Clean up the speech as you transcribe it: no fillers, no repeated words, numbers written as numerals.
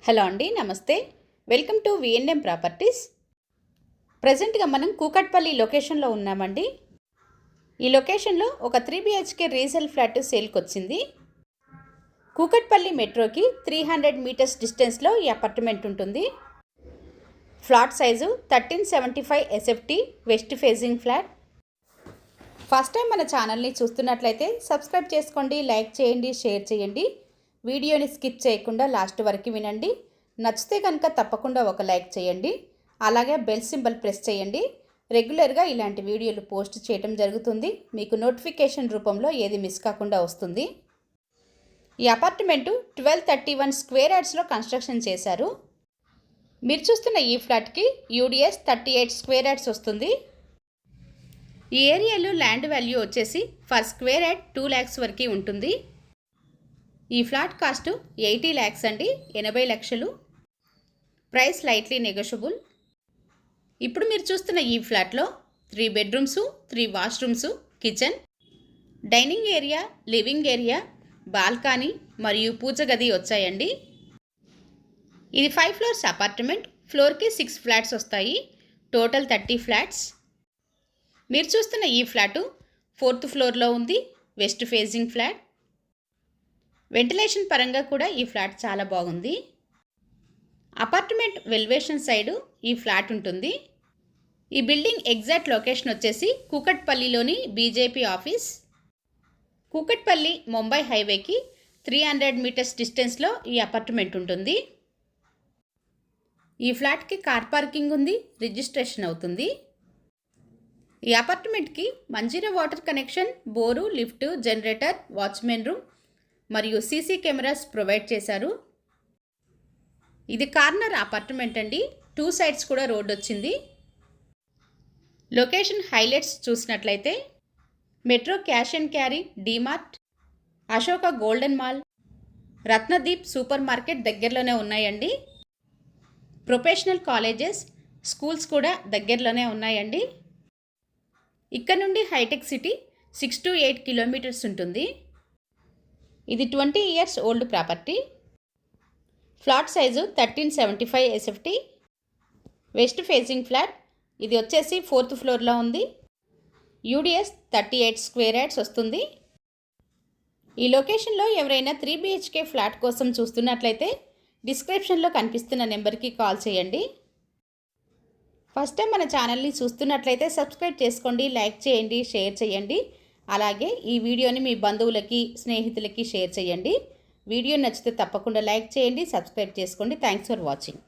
Hello అండి, నమస్తే. Welcome to VNM properties. ప్రజెంట్గా మనం కూకట్పల్లి లొకేషన్లో ఉన్నామండి. ఈ లొకేషన్లో ఒక 3 BHK రీసేల్ ఫ్లాట్ సేల్కి వచ్చింది. కూకట్పల్లి మెట్రోకి 300 మీటర్స్ డిస్టెన్స్లో ఈ అపార్ట్మెంట్ ఉంటుంది. Flat size 1375 SFT, west facing flat. First time మన ఛానల్ని చూస్తున్నట్లయితే సబ్స్క్రైబ్ చేసుకోండి, లైక్ చేయండి, షేర్ చేయండి. వీడియోని స్కిప్ చేయకుండా లాస్ట్ వరకు వినండి. నచ్చితే కనుక తప్పకుండా ఒక లైక్ చేయండి. అలాగే బెల్ సింబల్ ప్రెస్ చేయండి. రెగ్యులర్గా ఇలాంటి వీడియోలు పోస్ట్ చేయడం జరుగుతుంది. మీకు నోటిఫికేషన్ రూపంలో ఏది మిస్ కాకుండా వస్తుంది. ఈ అపార్ట్మెంటు 1231 స్క్వేర్ యార్డ్స్లో కన్స్ట్రక్షన్ చేశారు. మీరు చూస్తున్న ఈ ఫ్లాట్కి UDS 38 స్క్వేర్ యార్డ్స్ వస్తుంది. ఈ ఏరియాలో ల్యాండ్ వాల్యూ వచ్చేసి ఫర్ స్క్వేర్ యార్డ్ 2 lakhs వరకు ఉంటుంది. ఈ ఫ్లాట్ కాస్ట్ 80 lakhs అండి, 80 లక్షలు. Price lightly negotiable. ఇప్పుడు మీరు చూస్తున్న ఈ ఫ్లాట్లో 3 bedrooms, 3 washrooms, kitchen, dining area, living area, balcony మరియు పూజ గది వచ్చాయండి. ఇది 5 floors అపార్ట్మెంట్. ఫ్లోర్కి 6 ఫ్లాట్స్ వస్తాయి. Total 30 flats. మీరు చూస్తున్న ఈ ఫ్లాటు 4th ఫ్లోర్లో ఉంది. West facing flat. వెంటిలేషన్ పరంగా కూడా ఈ ఫ్లాట్ చాలా బాగుంది. అపార్ట్మెంట్ వెల్వేషన్ సైడు ఈ ఫ్లాట్ ఉంటుంది. ఈ బిల్డింగ్ ఎగ్జాక్ట్ లొకేషన్ వచ్చేసి కూకట్పల్లిలోని BJP ఆఫీస్. కూకట్పల్లి ముంబై హైవేకి 300 మీటర్స్ డిస్టెన్స్లో ఈ అపార్ట్మెంట్ ఉంటుంది. ఈ ఫ్లాట్కి కార్ పార్కింగ్ ఉంది, రిజిస్ట్రేషన్ అవుతుంది. ఈ అపార్ట్మెంట్కి Manjira water connection, bore, lift, generator, watchman room మరియు CC కెమెరాస్ ప్రొవైడ్ చేశారు. ఇది కార్నర్ అపార్ట్మెంట్ అండి. 2 sides కూడా రోడ్ వచ్చింది. లొకేషన్ హైలైట్స్ చూసినట్లయితే metro cash and carry, DMart, Ashoka golden mall, Ratnadeep super market దగ్గరలోనే ఉన్నాయండి. ప్రొఫెషనల్ కాలేజెస్, స్కూల్స్ కూడా దగ్గరలోనే ఉన్నాయండి. ఇక్కడ నుండి హైటెక్ సిటీ 6 to 8 kilometers ఉంటుంది. ఇది 20 years old property. Flat size 1375 SFT, west facing flat. ఇది వచ్చేసి 4th ఫ్లోర్లో ఉంది. UDS 38 స్క్వేర్ యార్డ్స్ వస్తుంది. ఈ లొకేషన్లో ఎవరైనా 3 BHK ఫ్లాట్ కోసం చూస్తున్నట్లయితే డిస్క్రిప్షన్లో కనిపిస్తున్న నెంబర్కి కాల్ చేయండి. ఫస్ట్ టైం మన ఛానల్ని చూస్తున్నట్లయితే సబ్స్క్రైబ్ చేసుకోండి, లైక్ చేయండి, షేర్ చేయండి. అలాగే ఈ వీడియోని మీ బంధువులకి, స్నేహితులకి షేర్ చేయండి. వీడియో నచ్చితే తప్పకుండా లైక్ చేయండి, సబ్స్క్రైబ్ చేసుకోండి. Thanks for watching.